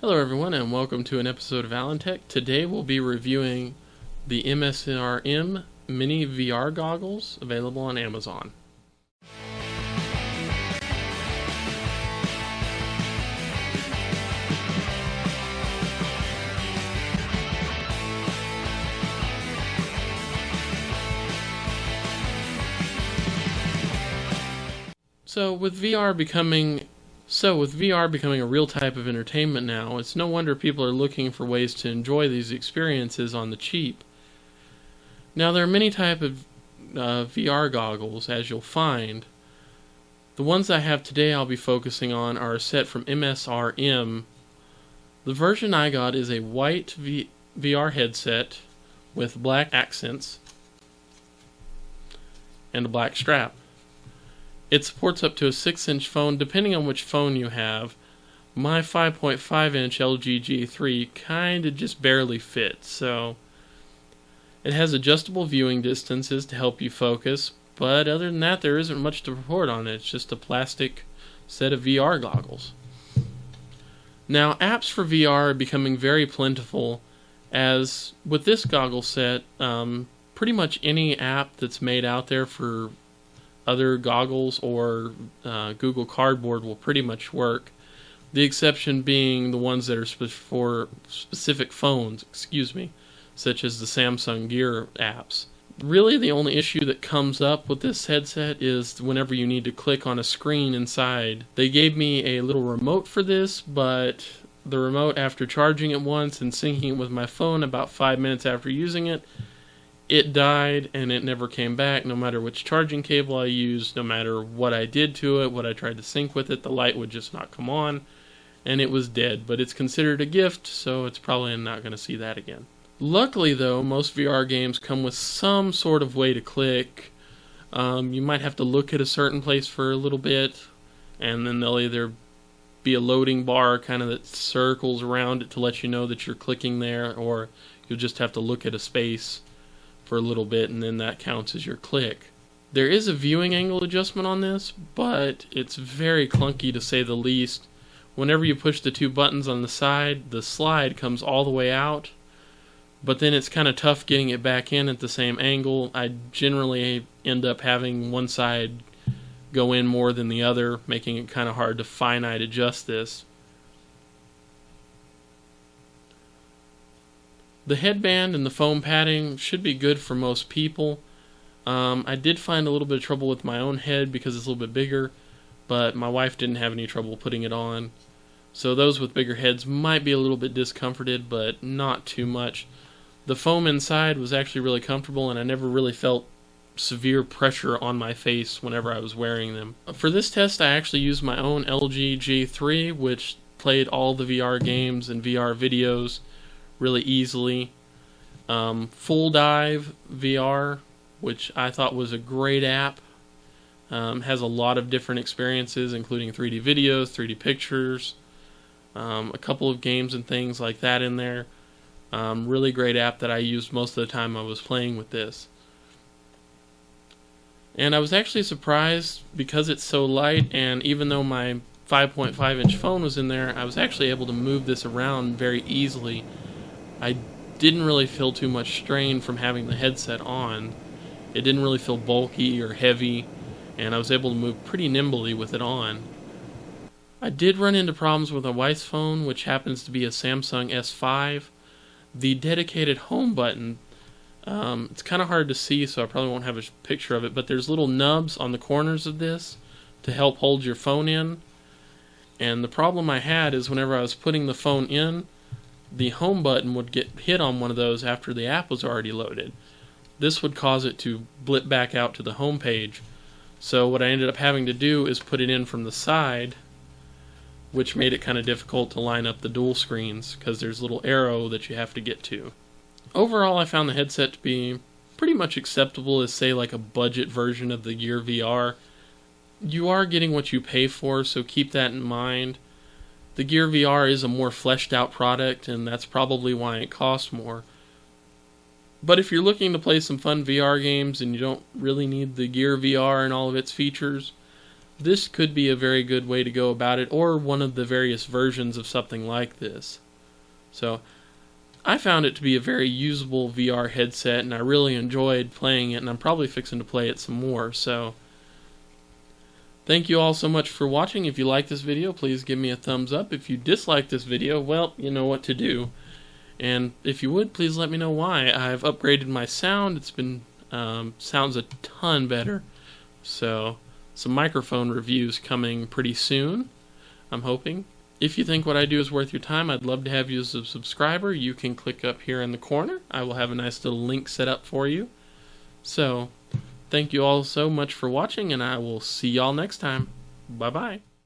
Hello everyone and welcome to an episode of Alentech. Today we'll be reviewing the MSRM Mini VR goggles available on Amazon. With VR becoming a real type of entertainment now, it's no wonder people are looking for ways to enjoy these experiences on the cheap. Now, there are many types of VR goggles, as you'll find. The ones I have today I'll be focusing on are a set from MSRM. The version I got is a white VR headset with black accents and a black strap. It supports up to a 6-inch phone, depending on which phone you have. My 5.5-inch LG G3 kinda just barely fits, so it has adjustable viewing distances to help you focus, but other than that, there isn't much to report on it. It's just a plastic set of VR goggles. Now, apps for VR are becoming very plentiful, as with this goggle set, pretty much any app that's made out there for other goggles or Google Cardboard will pretty much work. The exception being the ones that are for specific phones, such as the Samsung Gear apps. Really, the only issue that comes up with this headset is whenever you need to click on a screen inside. They gave me a little remote for this, but the remote, after charging it once and syncing it with my phone about 5 minutes after using it, it died and it never came back. No matter which charging cable I used, no matter what I did to it, what I tried to sync with it, the light would just not come on and it was dead. But it's considered a gift, so it's probably not going to see that again. Luckily though, most VR games come with some sort of way to click. You might have to look at a certain place for a little bit, and then there'll either be a loading bar kind of that circles around it to let you know that you're clicking there, or you'll just have to look at a space for a little bit and then that counts as your click. There is a viewing angle adjustment on this, but it's very clunky to say the least. Whenever you push the two buttons on the side, the slide comes all the way out, but then it's kind of tough getting it back in at the same angle. I generally end up having one side go in more than the other, making it kind of hard to finite adjust this. The headband and the foam padding should be good for most people. I did find a little bit of trouble with my own head because it's a little bit bigger, but my wife didn't have any trouble putting it on. So those with bigger heads might be a little bit discomforted, but not too much. The foam inside was actually really comfortable, and I never really felt severe pressure on my face whenever I was wearing them. For this test, I actually used my own LG G3, which played all the VR games and VR videos really easily. Full Dive VR, which I thought was a great app, has a lot of different experiences, including 3D videos, 3D pictures, a couple of games and things like that in there. Really great app that I used most of the time I was playing with this. And I was actually surprised because it's so light, and even though my 5.5-inch phone was in there, I was actually able to move this around very easily. I didn't really feel too much strain from having the headset on. It didn't really feel bulky or heavy, and I was able to move pretty nimbly with it on. I did run into problems with my wife's phone, which happens to be a Samsung S5. The dedicated home button, it's kind of hard to see, so I probably won't have a picture of it, but there's little nubs on the corners of this to help hold your phone in. And the problem I had is whenever I was putting the phone in, the home button would get hit on one of those after the app was already loaded. This would cause it to blip back out to the home page. So what I ended up having to do is put it in from the side, which made it kind of difficult to line up the dual screens because there's a little arrow that you have to get to. Overall, I found the headset to be pretty much acceptable as, say, like a budget version of the Gear VR. You are getting what you pay for, so keep that in mind. The Gear VR is a more fleshed out product, and that's probably why it costs more. But if you're looking to play some fun VR games and you don't really need the Gear VR and all of its features, this could be a very good way to go about it, or one of the various versions of something like this. So I found it to be a very usable VR headset, and I really enjoyed playing it, and I'm probably fixing to play it some more. So thank you all so much for watching. If you like this video, please give me a thumbs up. If you dislike this video, well, you know what to do. And if you would, please let me know why. I've upgraded my sound. It's been sounds a ton better. So some microphone reviews coming pretty soon, I'm hoping. If you think what I do is worth your time, I'd love to have you as a subscriber. You can click up here in the corner. I will have a nice little link set up for you. So thank you all so much for watching, and I will see y'all next time. Bye-bye.